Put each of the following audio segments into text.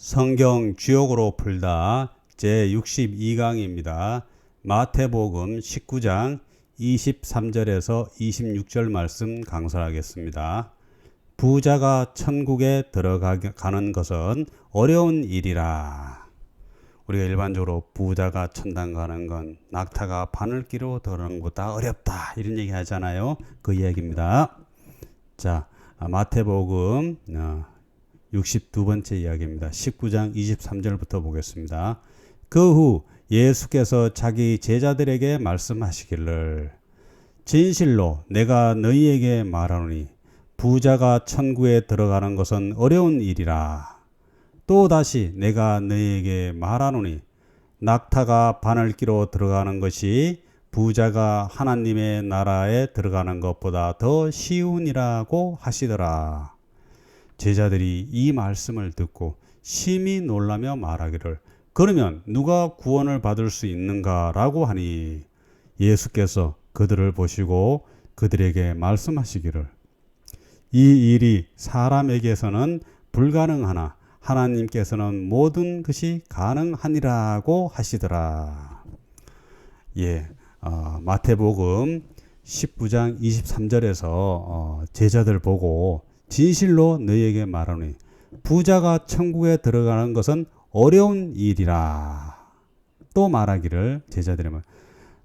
성경 주역으로 풀다 제62강입니다. 마태복음 19장 23절에서 26절 말씀 강설하겠습니다. 부자가 천국에 들어가는 것은 어려운 일이라. 우리가 일반적으로 부자가 천당 가는 건 낙타가 바늘기로 들어가는 것보다 어렵다 이런 얘기 하잖아요. 그 이야기입니다. 자, 마태복음 62번째 이야기입니다. 19장 23절부터 보겠습니다. 그 후 예수께서 자기 제자들에게 말씀하시기를 진실로 내가 너희에게 말하노니 부자가 천국에 들어가는 것은 어려운 일이라. 또다시 내가 너희에게 말하노니 낙타가 바늘기로 들어가는 것이 부자가 하나님의 나라에 들어가는 것보다 더 쉬우니라고 하시더라. 제자들이 이 말씀을 듣고 심히 놀라며 말하기를 그러면 누가 구원을 받을 수 있는가 라고 하니 예수께서 그들을 보시고 그들에게 말씀하시기를 이 일이 사람에게서는 불가능하나 하나님께서는 모든 것이 가능하니라고 하시더라. 마태복음 19장 23절에서 제자들 보고 진실로 너희에게 말하노니 부자가 천국에 들어가는 것은 어려운 일이라. 또 말하기를 제자들이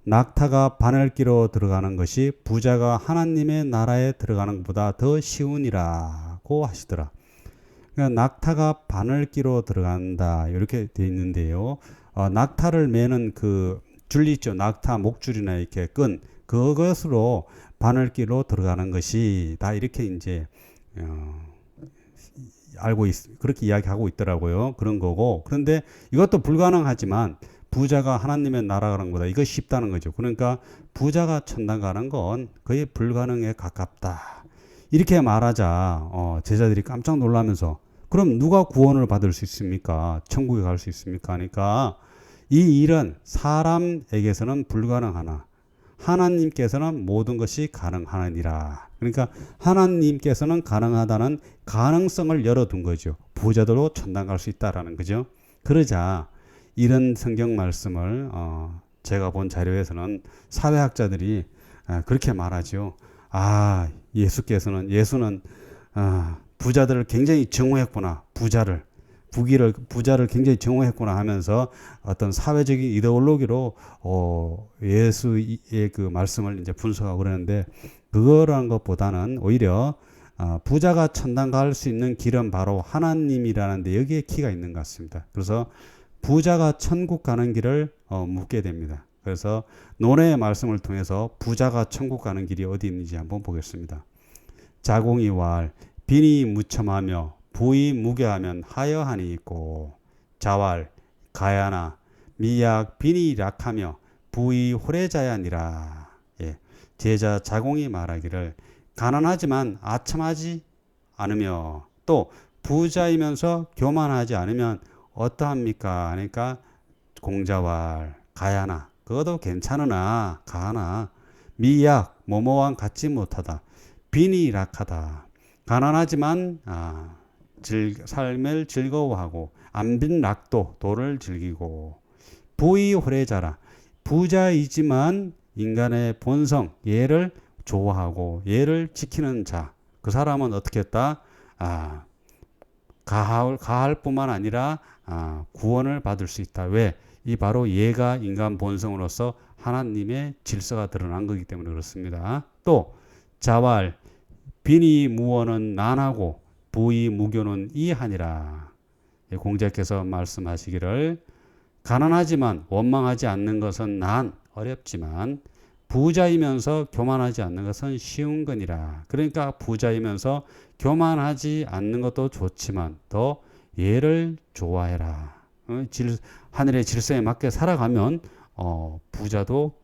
낙타가 바늘기로 들어가는 것이 부자가 하나님의 나라에 들어가는 것보다 더 쉬우니라고 하시더라. 그러니까 낙타가 바늘기로 들어간다 이렇게 되어 있는데요. 낙타를 매는 그 줄 있죠. 낙타 목줄이나 이렇게 끈 그것으로 바늘기로 들어가는 것이 다 이렇게 이제 그렇게 이야기하고 있더라고요. 그런 거고. 그런데 이것도 불가능하지만 부자가 하나님의 나라 가는 것보다 이거 쉽다는 거죠. 그러니까 부자가 천당 가는 건 거의 불가능에 가깝다. 이렇게 말하자 제자들이 깜짝 놀라면서 그럼 누가 구원을 받을 수 있습니까? 천국에 갈 수 있습니까? 하니까 이 일은 사람에게서는 불가능하나 하나님께서는 모든 것이 가능하니라. 그러니까 하나님께서는 가능하다는 가능성을 열어둔 거죠. 부자도 천당 갈 수 있다라는 거죠. 그러자 이런 성경 말씀을 제가 본 자료에서는 사회학자들이 그렇게 말하죠. 예수는 부자들을 굉장히 정오했구나. 부자를 굉장히 정오했구나 하면서 어떤 사회적인 이데올로기로 예수의 그 말씀을 이제 분석하고 그러는데 그거라는 것보다는 오히려 부자가 천당 갈 수 있는 길은 바로 하나님이라는데 여기에 키가 있는 것 같습니다. 그래서 부자가 천국 가는 길을 묻게 됩니다. 그래서 논의 말씀을 통해서 부자가 천국 가는 길이 어디 있는지 한번 보겠습니다. 자공이 왈 빈이 무첨하며 부이 무교하면 하여하니 있고 자왈 가야나 미약 빈이 약하며 부이 호래자야니라. 제자 자공이 말하기를 가난하지만 아첨하지 않으며 또 부자이면서 교만하지 않으면 어떠합니까? 하니까 공자왈 가야나 그것도 괜찮으나 가나 미약 모모와 같지 못하다. 빈이 약하다. 가난하지만 삶을 즐거워하고 안빈 낙도 도를 즐기고 부의 호래자라 부자이지만 인간의 본성 예를 좋아하고 예를 지키는 자 그 사람은 어떻게 했다? 가할 뿐만 아니라 구원을 받을 수 있다. 왜? 이 바로 예가 인간 본성으로서 하나님의 질서가 드러난 거기 때문에 그렇습니다. 또 자왈 빈이 무원은 난하고 부의 무교는 이하니라. 공자께서 말씀하시기를 가난하지만 원망하지 않는 것은 어렵지만 부자이면서 교만하지 않는 것은 쉬운 거니라. 그러니까 부자이면서 교만하지 않는 것도 좋지만 더 예를 좋아해라. 하늘의 질서에 맞게 살아가면 부자도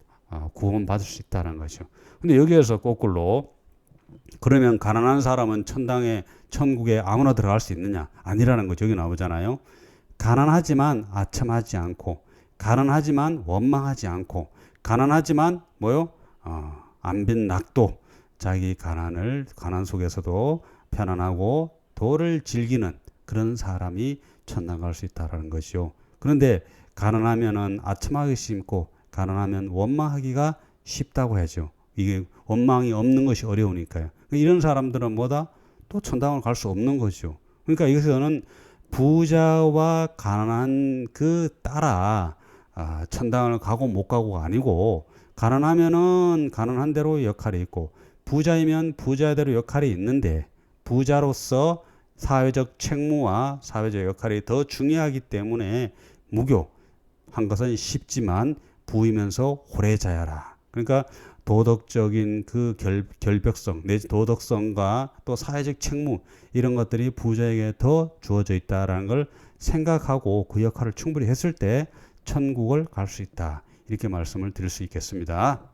구원받을 수 있다는 거죠. 근데 여기에서 거꾸로 그러면 가난한 사람은 천국에 아무나 들어갈 수 있느냐? 아니라는 거죠. 여기 나오잖아요. 가난하지만 아첨하지 않고, 가난하지만 원망하지 않고, 가난하지만 안빈 낙도, 자기 가난 속에서도 편안하고 도를 즐기는 그런 사람이 천당 갈 수 있다라는 것이요. 그런데 가난하면은 아첨하기 쉽고 가난하면 원망하기가 쉽다고 하죠. 이게 원망이 없는 것이 어려우니까요. 이런 사람들은 뭐다? 또 천당을 갈 수 없는 거죠. 그러니까 여기서는 부자와 가난한 그 따라 천당을 가고 못 가고가 아니고 가난하면은 가난한 대로 역할이 있고 부자이면 부자대로 역할이 있는데 부자로서 사회적 책무와 사회적 역할이 더 중요하기 때문에 무교한 것은 쉽지만 부이면서 오래 자야라. 그러니까 도덕적인 그 결벽성, 내지 도덕성과 또 사회적 책무 이런 것들이 부자에게 더 주어져 있다라는 걸 생각하고 그 역할을 충분히 했을 때 천국을 갈 수 있다. 이렇게 말씀을 드릴 수 있겠습니다.